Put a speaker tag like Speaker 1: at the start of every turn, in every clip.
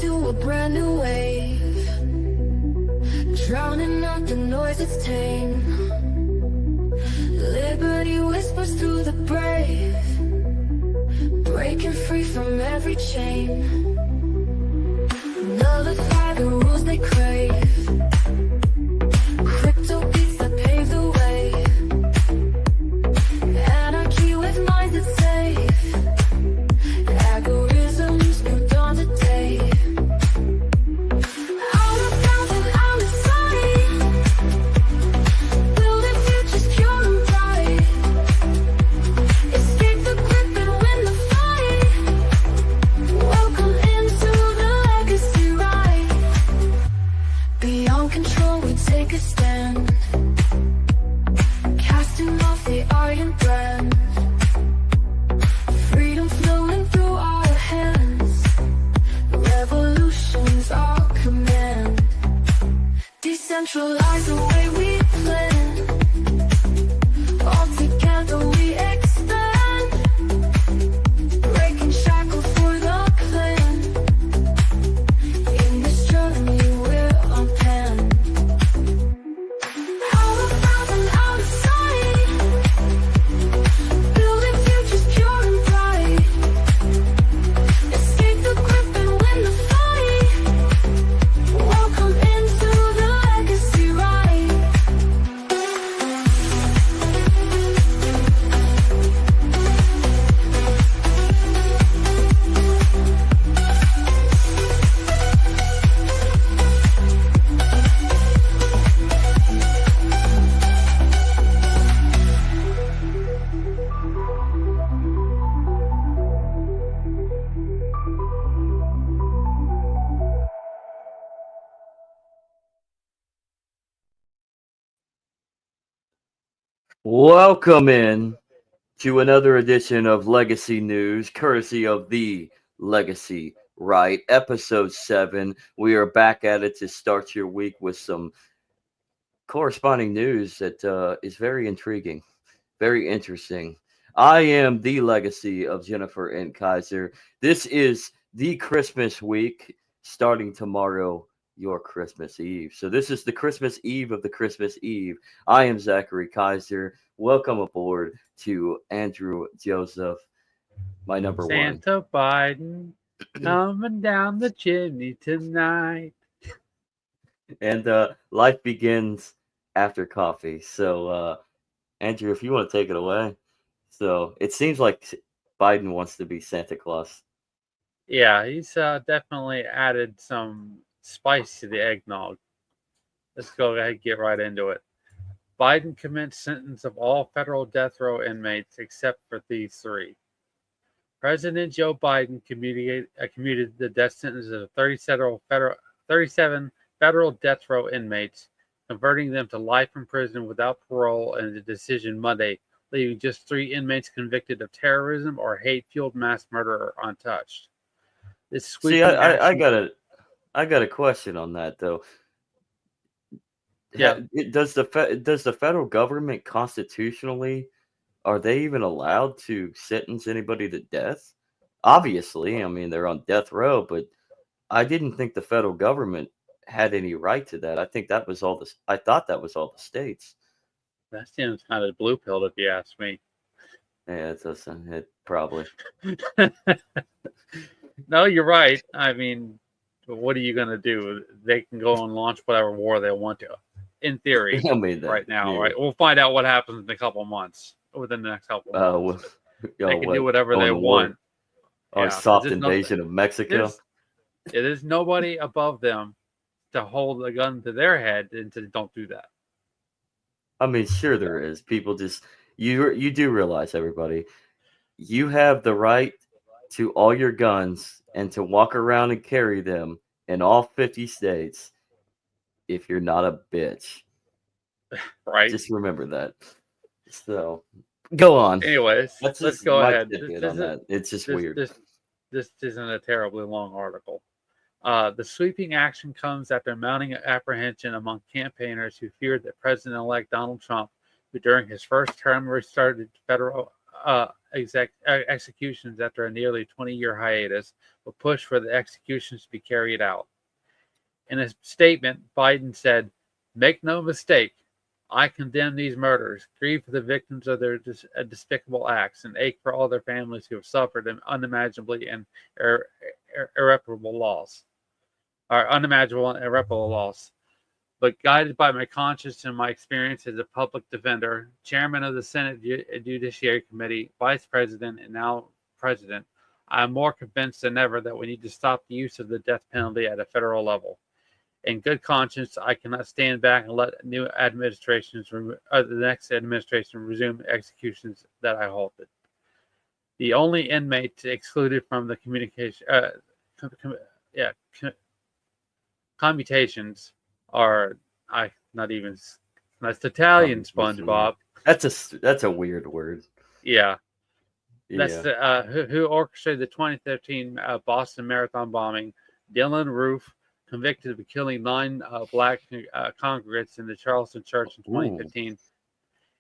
Speaker 1: into a brand new wave, drowning out the noise it's tame. Liberty whispers through the brave, breaking free from every chain. Nullify the rules they crave, crypto beats that pave the way. Anarchy with minds that's safe, algorithms new dawn today. Out of bounds and out of sight, building futures pure and bright. Escape the grip and win the fight. Welcome into the legacy ride. Beyond control we take a stand, casting off the iron brand. Freedom flowing through our hands, revolution's our command. Decentralize the way we plan, all together we expand. Breaking shackles for the clan, in this journey we're on pan. Out of bounds and out of sight, building futures pure and bright. Escape the grip and win the fight. Welcome into the legacy ride.
Speaker 2: Welcome in to another edition of Legacy News, courtesy of the Legacy Right, episode 7. We are back at it to start your week with some corresponding news that is very intriguing, very interesting. I am the Legacy of Jennifer and Kaiser. This is the Christmas week, starting tomorrow, your Christmas Eve. So this is the Christmas Eve of the Christmas Eve. I am Zachary Kaiser. Welcome aboard to Andrew Joseph, my number one.
Speaker 3: Santa Biden coming down the chimney tonight.
Speaker 2: And life begins after coffee. So, Andrew, if you want to take it away. So it seems like Biden wants to be Santa Claus.
Speaker 3: Yeah, he's definitely added some spice to the eggnog. Let's go ahead and get right into it. Biden commenced sentence of all federal death row inmates except for these 3. President Joe Biden commuted the death sentence of 37 federal death row inmates, converting them to life in prison without parole in a decision Monday, leaving just 3 inmates convicted of terrorism or hate-fueled mass murder untouched. This
Speaker 2: I got a question on that though.
Speaker 3: Yeah.
Speaker 2: Does the federal government constitutionally, are they even allowed to sentence anybody to death? Obviously, I mean they're on death row, but I didn't think the federal government had any right to that. I thought that was all the states.
Speaker 3: That seems kind of blue pilled, if you ask me.
Speaker 2: Yeah, it probably.
Speaker 3: No, you're right. I mean, what are you going to do? They can go and launch whatever war they want to, in theory,
Speaker 2: I mean that,
Speaker 3: right now.
Speaker 2: yeah.
Speaker 3: Right? We'll find out what happens in a couple of months, within the next couple of months. They can do whatever they want.
Speaker 2: Our soft invasion of Mexico.
Speaker 3: It is nobody above them to hold a gun to their head and to don't do that.
Speaker 2: I mean, sure there is. People just you do realize, everybody, you have the right to all your guns and to walk around and carry them in all 50 states if you're not a bitch.
Speaker 3: Right.
Speaker 2: Just remember that. So go on.
Speaker 3: Anyways, let's go ahead.
Speaker 2: It's just weird.
Speaker 3: This isn't a terribly long article. The sweeping action comes after mounting apprehension among campaigners who feared that President-elect Donald Trump, who during his first term restarted federal executions after a nearly 20-year hiatus, but pushed for the executions to be carried out. In a statement, Biden said, "Make no mistake, I condemn these murders, grieve for the victims of their despicable acts, and ache for all their families who have suffered an unimaginably and irreparable loss, or unimaginable and irreparable loss. But guided by my conscience and my experience as a public defender, chairman of the Senate Judiciary Committee, vice president, and now president, I am more convinced than ever that we need to stop the use of the death penalty at a federal level. In good conscience, I cannot stand back and let the next administration resume executions that I halted. The only inmates excluded from the commutations are that's Italian, SpongeBob.
Speaker 2: That's a weird word.
Speaker 3: Yeah.
Speaker 2: Yeah.
Speaker 3: That's who orchestrated the 2013 Boston Marathon bombing. Dylan Roof, convicted of killing 9 black congregants in the Charleston Church in 2015,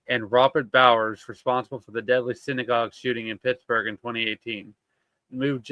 Speaker 3: and Robert Bowers, responsible for the deadly synagogue shooting in Pittsburgh in 2018. The move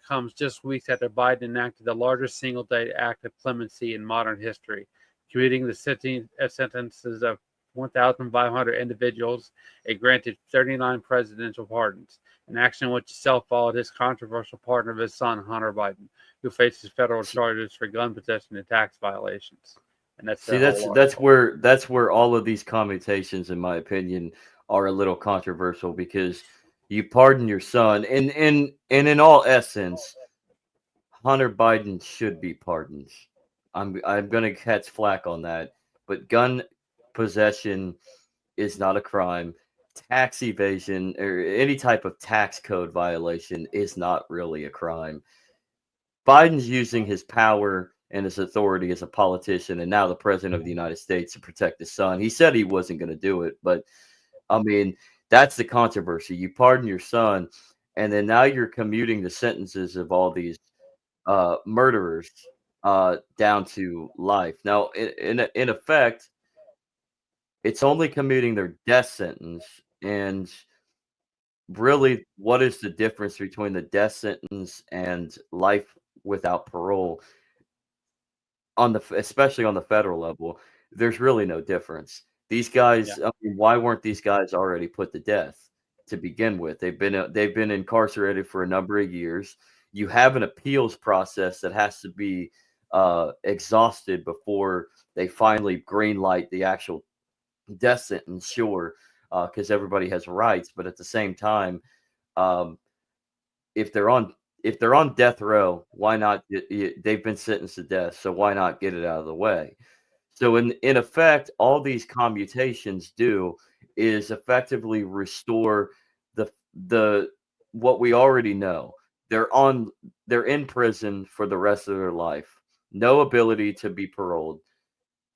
Speaker 3: comes just weeks after Biden enacted the largest single-day act of clemency in modern history, commuting the sentences of 1,500 individuals and granted 39 presidential pardons, an action which itself followed his controversial pardon of his son, Hunter Biden, who faces federal charges for gun possession and tax violations. And
Speaker 2: that's where all of these commutations, in my opinion, are a little controversial, because you pardon your son, and in all essence, Hunter Biden should be pardoned. I'm gonna catch flack on that, but gun possession is not a crime. Tax evasion or any type of tax code violation is not really a crime. Biden's using his power and his authority as a politician and now the president of the United States to protect his son. He said he wasn't going to do it, but I mean, that's the controversy. You pardon your son, and then now you're commuting the sentences of all these murderers down to life. Now, in effect, it's only commuting their death sentence. And really, what is the difference between the death sentence and life without parole? Especially on the federal level, there's really no difference. These guys, I mean, why weren't these guys already put to death to begin with? They've been incarcerated for a number of years. You have an appeals process that has to be exhausted before they finally greenlight the actual death sentence. Sure, because everybody has rights, but at the same time, if they're on death row, why not? They've been sentenced to death, so why not get it out of the way? So in effect, all these commutations do is effectively restore the what we already know. They're in prison for the rest of their life. No ability to be paroled.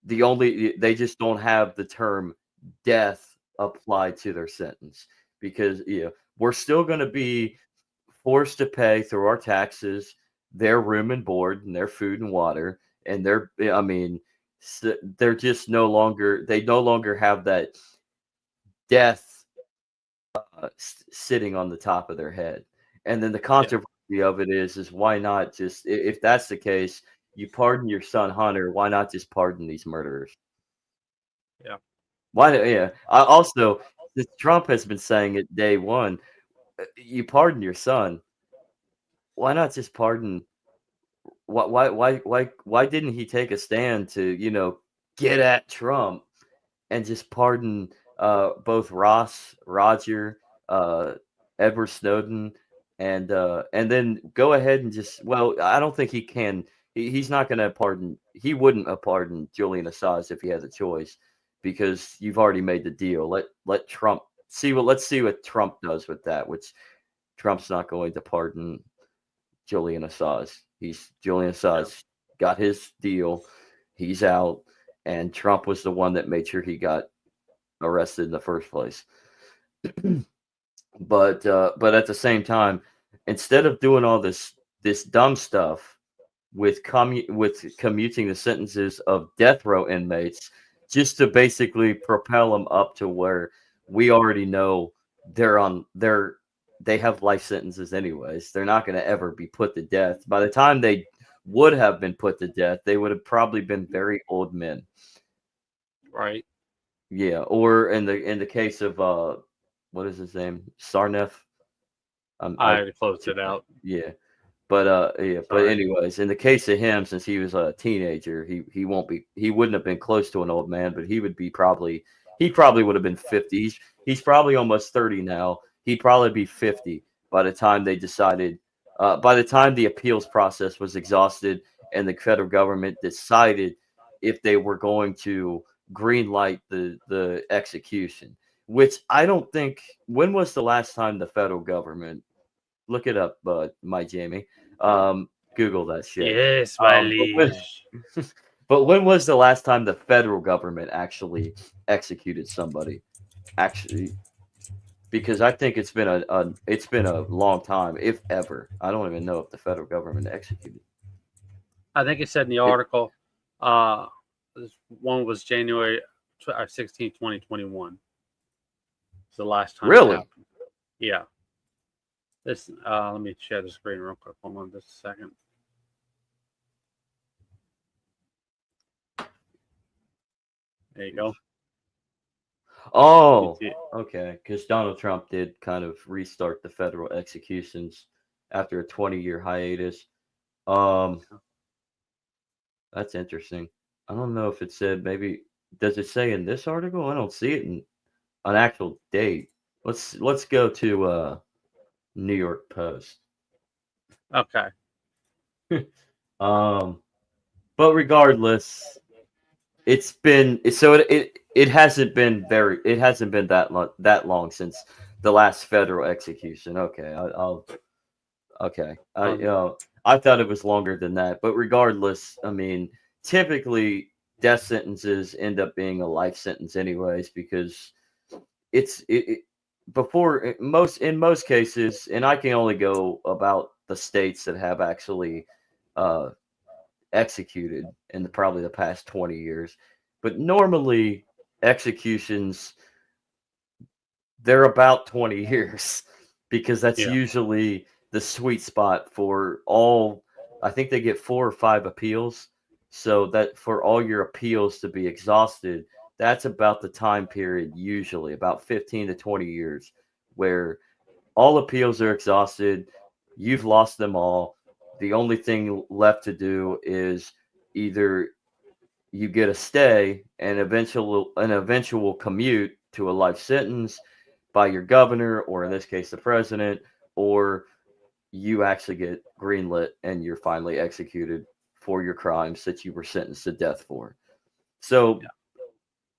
Speaker 2: They just don't have the term death applied to their sentence, because we're still going to be forced to pay through our taxes their room and board and their food and water, and they're just no longer have that death sitting on the top of their head. And then the controversy of it is why not just, if that's the case, you pardon your son Hunter, why not just pardon these murderers?
Speaker 3: Yeah.
Speaker 2: Why? Yeah. Also, Trump has been saying it day one. You pardon your son. Why not just pardon? Why didn't he take a stand to get at Trump and just pardon both Ross, Roger, Edward Snowden, and then go ahead and just, I don't think he can. He's not going to pardon. He wouldn't have pardoned Julian Assange if he had the choice, because you've already made the deal. Let Trump see let's see what Trump does with that, which Trump's not going to pardon Julian Assange. Julian Assange got his deal. He's out, and Trump was the one that made sure he got arrested in the first place. But at the same time, instead of doing all this dumb stuff with commuting the sentences of death row inmates, just to basically propel them up to where we already know they have life sentences anyways. They're not going to ever be put to death. By the time they would have been put to death, they would have probably been very old men.
Speaker 3: Right.
Speaker 2: Yeah, or in the case of what is his name? Sarnef.
Speaker 3: I had to close it out.
Speaker 2: Yeah. But
Speaker 3: Sorry.
Speaker 2: anyways, in the case of him, since he was a teenager, he wouldn't have been close to an old man, but he probably would have been 50. He's probably almost 30 now. He'd probably be 50 by the time they decided by the time the appeals process was exhausted and the federal government decided if they were going to green light the execution, which I don't think. When was the last time the federal government, look it up, my Jamie. Google that shit.
Speaker 3: Yes, my
Speaker 2: But when,
Speaker 3: liege.
Speaker 2: but when was the last time the federal government actually executed somebody? Actually, because I think it's been a long time, if ever. I don't even know if the federal government executed
Speaker 3: I think it said in the
Speaker 2: it.
Speaker 3: article, this one was January 16, 2021. It's the last time it
Speaker 2: Really?
Speaker 3: happened. Yeah. This let me share the screen real quick. Hold on just a second. There you go.
Speaker 2: Oh,
Speaker 3: You see it.
Speaker 2: okay. Because Donald Trump did kind of restart the federal executions after a 20-year hiatus. Um, that's interesting. I don't know if it said, maybe, does it say in this article? I don't see it in an actual date. Let's go to New York Post.
Speaker 3: Okay.
Speaker 2: Um, but regardless, it's been so it hasn't been that long since the last federal execution. Okay, I'll okay. I thought it was longer than that, but regardless, I mean, typically death sentences end up being a life sentence anyways because it before in most cases, and I can only go about the states that have actually uh, executed in probably the past 20 years. But normally executions, they're about 20 years because that's
Speaker 3: Yeah.
Speaker 2: usually the sweet spot for all. I think they get 4 or 5 appeals. So that for all your appeals to be exhausted, that's about the time period, usually about 15 to 20 years, where all appeals are exhausted. You've lost them all. The only thing left to do is either you get a stay and eventual commute to a life sentence by your governor, or in this case the president, or you actually get greenlit and you're finally executed for your crimes that you were sentenced to death for. So,
Speaker 3: Yeah.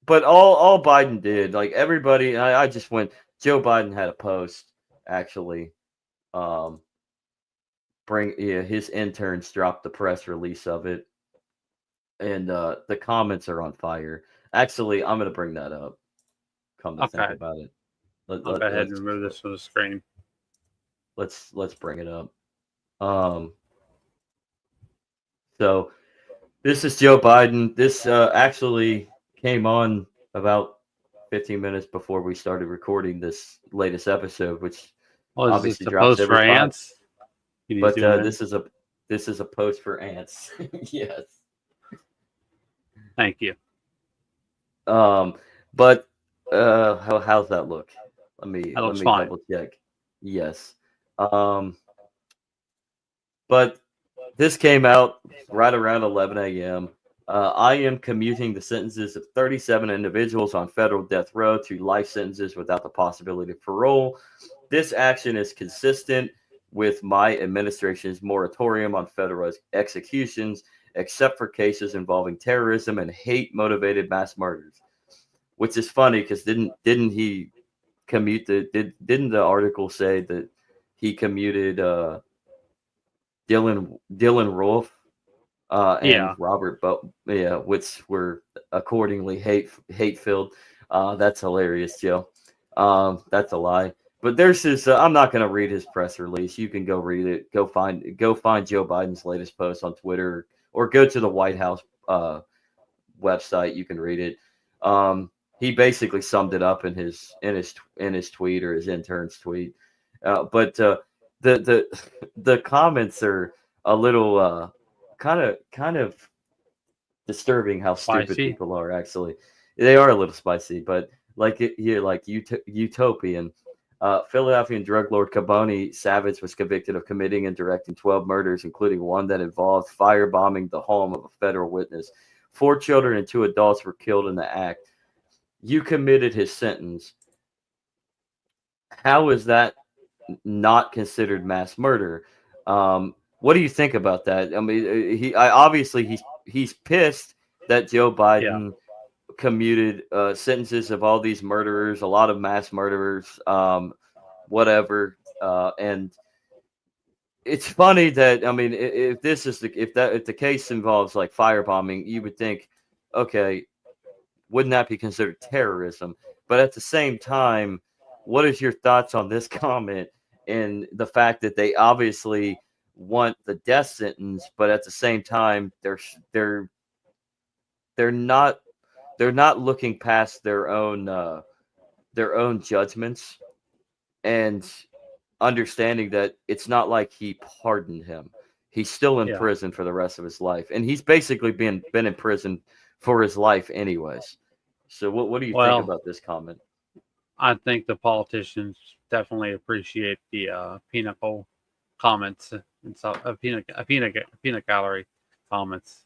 Speaker 2: but all Biden did, like everybody, I just went. Joe Biden had a post actually. Um, his interns dropped the press release of it, and the comments are on fire. Actually, I'm gonna bring that up. Come to think
Speaker 3: Okay.
Speaker 2: about it, let,
Speaker 3: I'll
Speaker 2: let,
Speaker 3: go ahead and
Speaker 2: let's
Speaker 3: remove this from the screen.
Speaker 2: let's bring it up. Um, so this is Joe Biden. This actually came on about 15 minutes before we started recording this latest episode, which
Speaker 3: Well, is this
Speaker 2: obviously
Speaker 3: the
Speaker 2: drops
Speaker 3: post for
Speaker 2: every 5.
Speaker 3: ants? Can you
Speaker 2: But
Speaker 3: zoom in?
Speaker 2: this is a post for ants. Yes.
Speaker 3: Thank you.
Speaker 2: But how's that look?
Speaker 3: That
Speaker 2: Let
Speaker 3: looks
Speaker 2: me
Speaker 3: fine.
Speaker 2: double check. Yes. Um, but this came out right around 11 a.m. I am commuting the sentences of 37 individuals on federal death row to life sentences without the possibility of parole. This action is consistent with my administration's moratorium on federal executions, except for cases involving terrorism and hate-motivated mass murders. Which is funny because didn't he commute didn't the article say that he commuted Dylan Rolfe and
Speaker 3: Yeah.
Speaker 2: Robert, but yeah, which were accordingly hate filled. That's hilarious, Joe. That's a lie. But there's his. I'm not going to read his press release. You can go read it. Go find Joe Biden's latest post on Twitter, or go to the White House website. You can read it. Um, he basically summed it up in his tweet, or his intern's tweet. But the the comments are a little kind of disturbing. How stupid
Speaker 3: Spicy.
Speaker 2: people are. Actually, they are a little spicy, but like utopian. Philadelphian drug lord Caboni Savage was convicted of committing and directing 12 murders, including one that involved firebombing the home of a federal witness. 4 children and 2 adults were killed in the act. You committed his sentence. How is that not considered mass murder? What do you think about that? I mean, obviously he's pissed that Joe Biden commuted sentences of all these murderers, a lot of mass murderers, whatever. And it's funny that, I mean, if the case involves like firebombing, you would think, okay, wouldn't that be considered terrorism? But at the same time, what is your thoughts on this comment and the fact that they obviously want the death sentence, but at the same time they're not looking past their own judgments and understanding that it's not like he pardoned him. He's still in prison for the rest of his life, and he's basically been in prison for his life anyways. So what do you think about this comment?
Speaker 3: I think the politicians definitely appreciate the pinnacle comments and stuff, peanut gallery comments.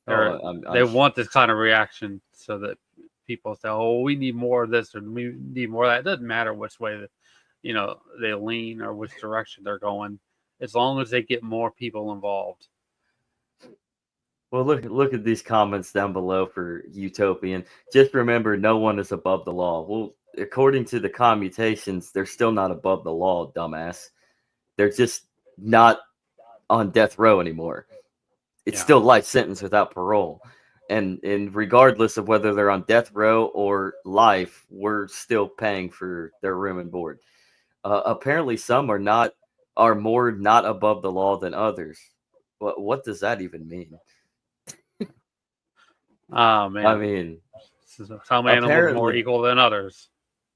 Speaker 3: They want this kind of reaction so that people say, "Oh, we need more of this or we need more of that." It doesn't matter which way they lean or which direction they're going, as long as they get more people involved.
Speaker 2: Well, look at these comments down below for Utopian. Just remember, no one is above the law. Well, according to the commutations, they're still not above the law, dumbass. They're just not on death row anymore. It's still life sentence without parole. And regardless of whether they're on death row or life, we're still paying for their room and board. Apparently, some are more not above the law than others. What does that even mean?
Speaker 3: Oh man!
Speaker 2: I mean,
Speaker 3: some animals are more equal than others.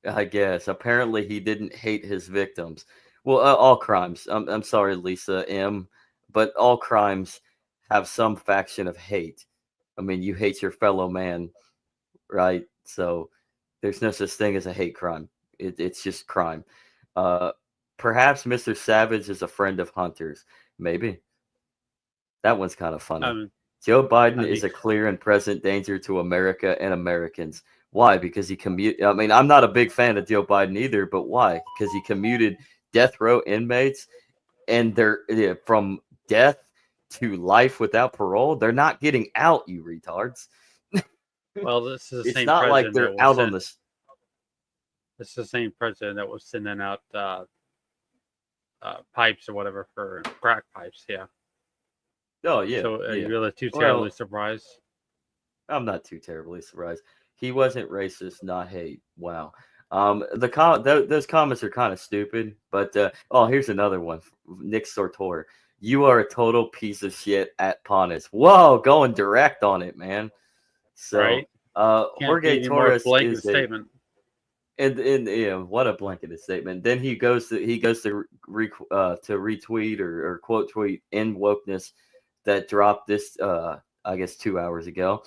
Speaker 2: I guess. Apparently, he didn't hate his victims. Well, all crimes. I'm sorry, Lisa M, but all crimes have some faction of hate. I mean, you hate your fellow man, right? So there's no such thing as a hate crime. It's just crime. Perhaps Mr. Savage is a friend of Hunter's. Maybe. That one's kind of funny. Joe Biden is a clear and present danger to America and Americans. Why? Because he I mean, I'm not a big fan of Joe Biden either, but why? Because he commuted death row inmates, and they're from death to life without parole. They're not getting out, you retards.
Speaker 3: Well, this is the
Speaker 2: it's
Speaker 3: same.
Speaker 2: Not like they're out on this.
Speaker 3: This is the same president that was sending out pipes or whatever for crack pipes. Yeah.
Speaker 2: Oh yeah.
Speaker 3: So are you really too terribly surprised?
Speaker 2: I'm not too terribly surprised. He wasn't racist, not hate. Wow. Those comments are kind of stupid, but here's another one. Nick Sortor. You are a total piece of shit at Pontus. Whoa, going direct on it, man. So
Speaker 3: right.
Speaker 2: Jorge Torres
Speaker 3: blanket
Speaker 2: is
Speaker 3: statement.
Speaker 2: And what a blanketed statement. Then he goes to retweet or quote tweet in wokeness that dropped this I guess 2 hours ago.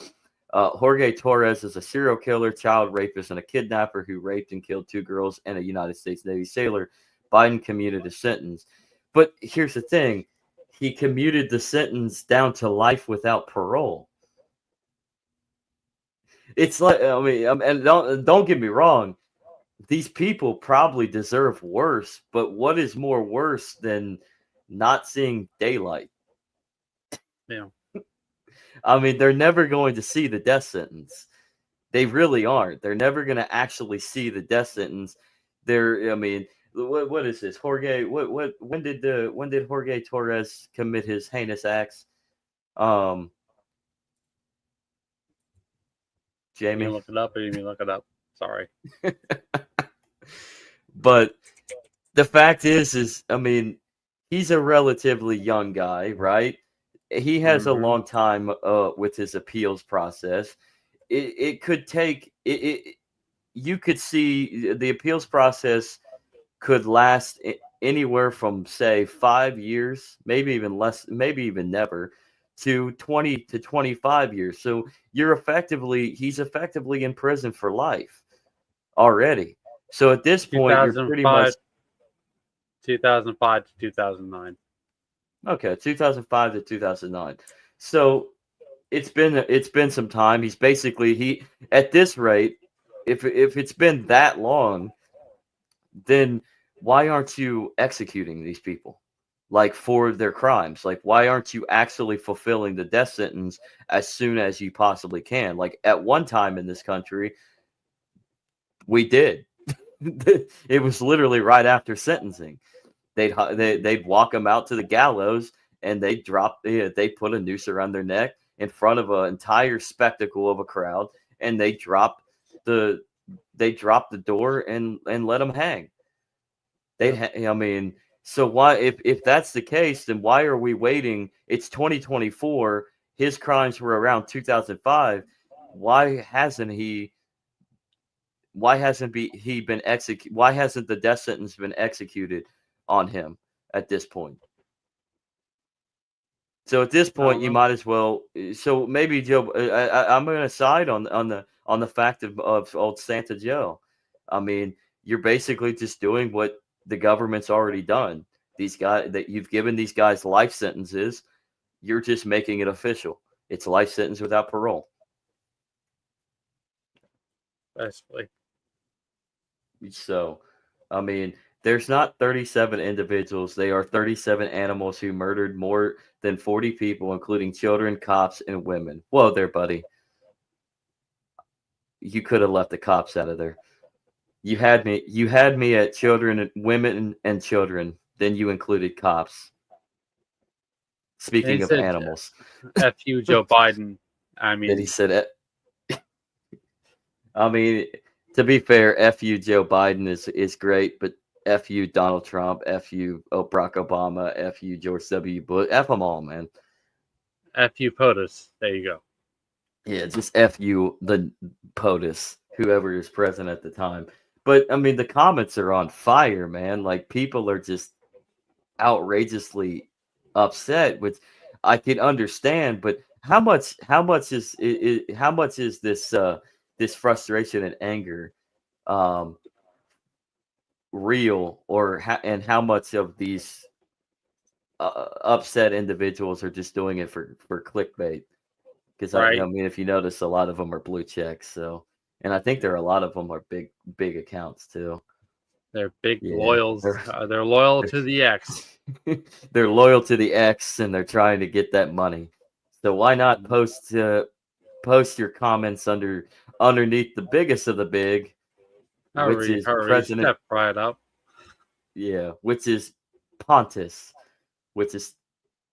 Speaker 2: Jorge Torres is a serial killer, child rapist, and a kidnapper who raped and killed 2 girls and a United States Navy sailor. Biden commuted a sentence. But here's the thing. He commuted the sentence down to life without parole. It's like, I mean, and don't get me wrong. These people probably deserve worse, but what is more worse than not seeing daylight?
Speaker 3: Yeah.
Speaker 2: I mean, they're never going to see the death sentence. They really aren't. They're never going to actually see the death sentence. I mean, what is this? Jorge, when did Jorge Torres commit his heinous acts? Jamie,
Speaker 3: you look it up or you mean look it up? Sorry.
Speaker 2: But the fact is, I mean, he's a relatively young guy, right? He has a long time with his appeals process. it could take it. You could see the appeals process could last anywhere from say 5 years, maybe even less, maybe even never, to 20 to 25 years. So he's effectively in prison for life already. So at this point, you're pretty much
Speaker 3: 2005, 2005 to 2009.
Speaker 2: okay. 2005 to 2009. So it's been some time. He's basically he at this rate, if it's been that long, then why aren't you executing these people like for their crimes? Like why aren't you actually fulfilling the death sentence as soon as you possibly can? Like at one time in this country, we did. It was literally right after sentencing. They'd walk them out to the gallows and they put a noose around their neck in front of an entire spectacle of a crowd and the they dropped the door and let them hang. I mean, so why, if that's the case, then why are we waiting? It's 2024. His crimes were around 2005. Why hasn't he? He been executed? Why hasn't the death sentence been executed on him at this point? So at this
Speaker 3: I don't
Speaker 2: point, you
Speaker 3: know.
Speaker 2: might as well. So maybe Joe, I'm going to side on the fact of old Santa Joe. I mean, you're basically just doing what the government's already done. These guys that you've given these guys life sentences, you're just making it official. It's a life sentence without parole.
Speaker 3: Basically,
Speaker 2: So, I mean, there's not 37 individuals. They are 37 animals who murdered more than 40 people, including children, cops, and women. Whoa there, buddy. You could have left the cops out of there. You had me at children, women, and children. Then you included cops.
Speaker 3: and he
Speaker 2: Speaking of
Speaker 3: said,
Speaker 2: animals,
Speaker 3: "F you, Joe Biden." I
Speaker 2: then he
Speaker 3: mean,
Speaker 2: said it. I mean, to be fair, F you, Joe Biden is great, but F you, Donald Trump, F you, Barack Obama, F you, George W. Bush, F them all, man.
Speaker 3: F you, POTUS. There you go.
Speaker 2: Yeah, just F you, the POTUS, whoever is president at the time. But I mean, the comments are on fire, man. Like people are just outrageously upset, which I can understand. But how much is this this frustration and anger um, real, and how much of these upset individuals are just doing it for clickbait? Because I
Speaker 3: Right?
Speaker 2: mean, if you notice, a lot of them are blue checks. So, and I think there are a lot of them are big accounts too.
Speaker 3: They're big
Speaker 2: Yeah,
Speaker 3: loyals. They're loyal to the X.
Speaker 2: they're loyal to the X and they're trying to get that money. So why not post your comments underneath the biggest of the big, which
Speaker 3: Hurry,
Speaker 2: is
Speaker 3: hurry,
Speaker 2: President,
Speaker 3: step right up.
Speaker 2: yeah, which is Pontus, which is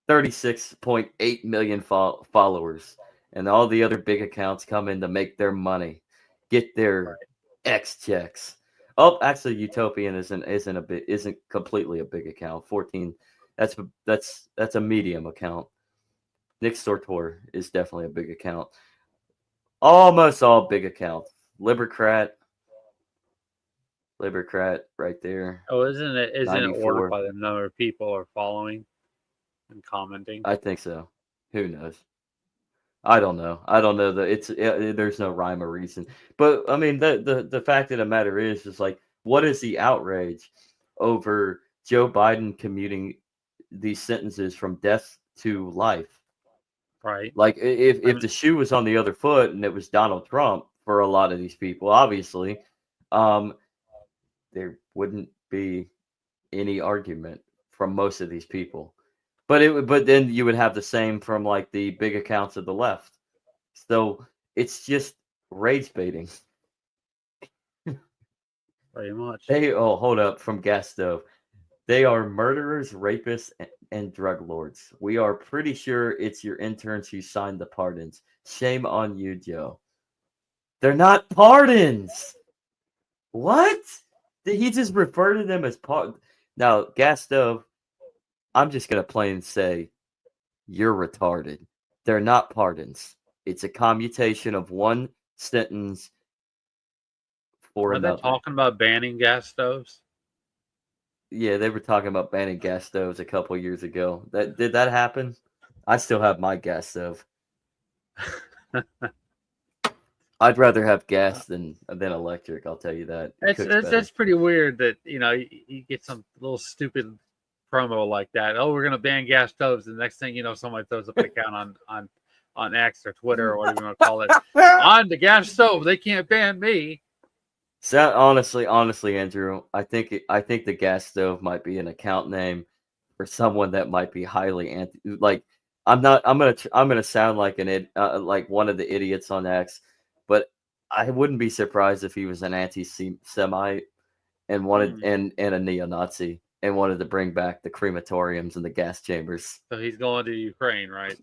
Speaker 2: 36.8 million followers, and all the other big accounts come in to make their money, get their
Speaker 3: Right.
Speaker 2: X checks. Oh, actually, Utopian isn't completely a big account. 14, that's a medium account. Nick Sortor is definitely a big account. Almost all big accounts. Libercrat right there.
Speaker 3: Oh, isn't it ordered
Speaker 2: 94.
Speaker 3: by the number of people are following and commenting?
Speaker 2: I think so. Who knows? I don't know. I don't know that there's no rhyme or reason. But I mean, the fact of the matter is like, what is the outrage over Joe Biden commuting these sentences from death to life?
Speaker 3: Right.
Speaker 2: Like,
Speaker 3: I
Speaker 2: if
Speaker 3: mean,
Speaker 2: the shoe was on the other foot and it was Donald Trump for a lot of these people, obviously, um, there wouldn't be any argument from most of these people. But then you would have the same from like the big accounts of the left. So it's just rage baiting.
Speaker 3: very much.
Speaker 2: Hold up, from Gas Stove. They are murderers, rapists, and drug lords. We are pretty sure it's your interns who signed the pardons. Shame on you, Joe. They're not pardons. What? Did he just refer to them as pardons? Now, Gas Stove, I'm just gonna plain say you're retarded. They're not pardons. It's a commutation of one sentence for
Speaker 3: Are they
Speaker 2: another.
Speaker 3: talking about banning gas stoves?
Speaker 2: Yeah, they were talking about banning gas stoves a couple years ago. Did that happen? I still have my gas stove. I'd rather have gas than electric. I'll tell you that. It cooks better.
Speaker 3: That's pretty weird that you get some little stupid promo like that. Oh, we're gonna ban gas stoves, and the next thing you know, somebody throws up an account on X or Twitter or whatever you want to call it. On the gas stove, they can't ban me.
Speaker 2: So honestly, Andrew, I think the gas stove might be an account name for someone that might be highly anti. Like I'm not. I'm gonna sound like like one of the idiots on X, but I wouldn't be surprised if he was an anti-Semite and wanted and a neo-Nazi and wanted to bring back the crematoriums and the gas chambers.
Speaker 3: So he's going to Ukraine, right?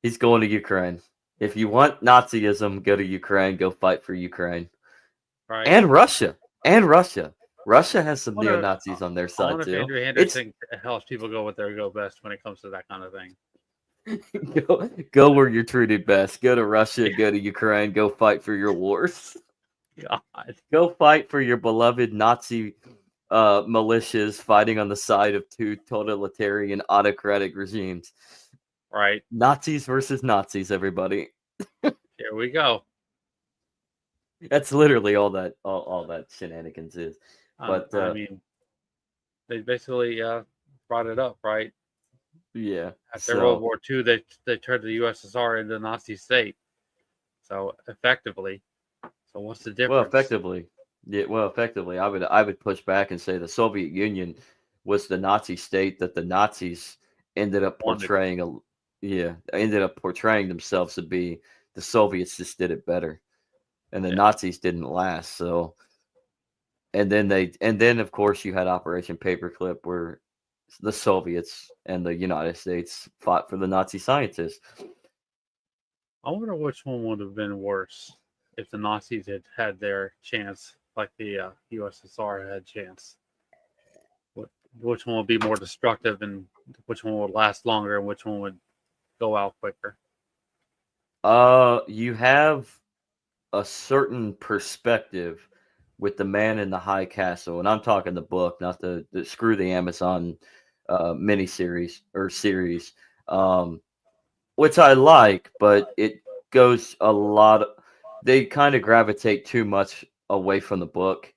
Speaker 2: He's going to Ukraine. If you want Nazism, go to Ukraine. Go fight for Ukraine.
Speaker 3: Right.
Speaker 2: And Russia. Russia has some
Speaker 3: Wonder-
Speaker 2: neo-Nazis on their
Speaker 3: I
Speaker 2: side
Speaker 3: wonder if
Speaker 2: too.
Speaker 3: Andrew Henderson helps people go with their go best when it comes to that kind of thing.
Speaker 2: Go where you're treated best. Go to Russia, go to Ukraine, go fight for your wars.
Speaker 3: God.
Speaker 2: Go fight for your beloved Nazi militias fighting on the side of two totalitarian autocratic regimes.
Speaker 3: Right.
Speaker 2: Nazis versus Nazis, everybody.
Speaker 3: Here we go.
Speaker 2: That's literally all that shenanigans is. But
Speaker 3: I mean, they basically brought it up, right?
Speaker 2: Yeah.
Speaker 3: After World War II, they turned the USSR into a Nazi state. So effectively, so what's the difference?
Speaker 2: Well, effectively, I would push back and say the Soviet Union was the Nazi state that the Nazis ended up portraying. Ended up portraying themselves to be. The Soviets just did it better, and the Nazis didn't last. So, and then of course you had Operation Paperclip, where the Soviets and the United States fought for the Nazi scientists.
Speaker 3: I wonder which one would have been worse if the Nazis had had their chance, like the USSR had chance. Which one would be more destructive, and which one would last longer, and which one would go out quicker?
Speaker 2: You have a certain perspective with the Man in the High Castle, and I'm talking the book, not the screw the Amazon miniseries or series, which I like, but it goes a lot. They kind of gravitate too much away from the book,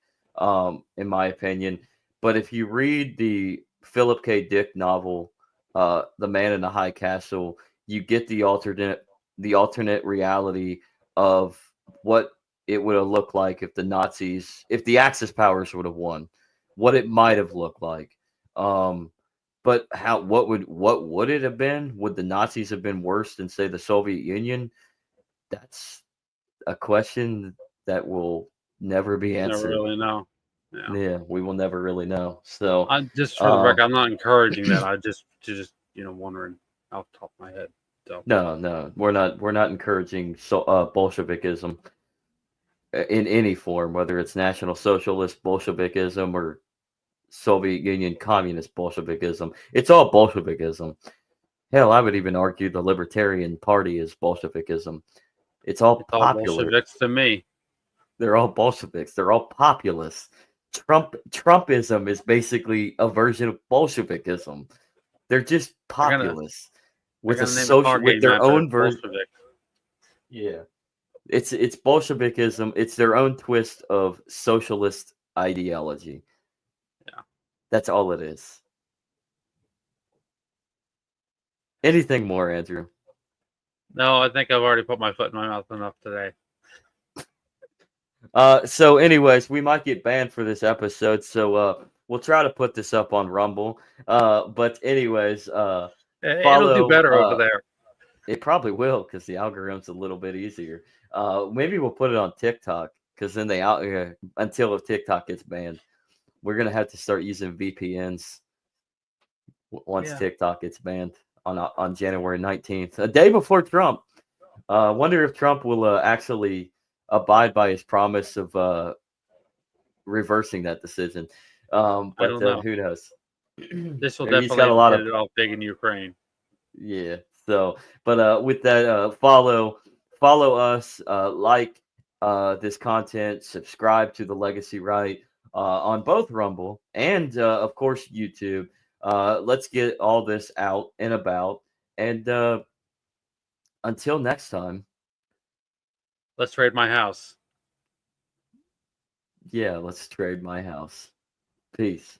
Speaker 2: in my opinion. But if you read the Philip K. Dick novel, The Man in the High Castle, you get the alternate reality of what it would have looked like if the Axis powers would have won, what it might have looked like. But what would it have been? Would the Nazis have been worse than, say, the Soviet Union? That's a question that will never be answered.
Speaker 3: Never really know.
Speaker 2: Yeah, we will never really know. So
Speaker 3: I'm just for the record, I'm not encouraging that. I just wondering off the top of my head. So.
Speaker 2: No, we're not encouraging Bolshevikism in any form, whether it's National Socialist Bolshevikism or Soviet Union Communist Bolshevikism. It's all Bolshevikism. Hell, I would even argue the Libertarian Party is Bolshevikism. It's all popular.
Speaker 3: Bolsheviks to me.
Speaker 2: They're all Bolsheviks. They're all populists. Trumpism is basically a version of Bolshevikism. They're just populists with their own version. Yeah, it's Bolshevikism. It's their own twist of socialist ideology.
Speaker 3: Yeah,
Speaker 2: that's all it is. Anything more, Andrew?
Speaker 3: No, I think I've already put my foot in my mouth enough today.
Speaker 2: So anyways, we might get banned for this episode, so we'll try to put this up on Rumble. But anyways,
Speaker 3: it'll do better over there.
Speaker 2: It probably will, because the algorithm's a little bit easier. Maybe we'll put it on TikTok, because then until TikTok gets banned, we're gonna have to start using VPNs once TikTok gets banned on January 19th, a day before Trump. Wonder if Trump will actually abide by his promise of reversing that decision. But
Speaker 3: I don't know.
Speaker 2: Who knows?
Speaker 3: This will definitely get it off big in Ukraine.
Speaker 2: Yeah. So, but with that, follow follow us, like this content, subscribe to the Legacy Right on both Rumble and, of course, YouTube. Let's get all this out and about. And until next time,
Speaker 3: Let's raid my house.
Speaker 2: yeah, let's trade my house. Peace.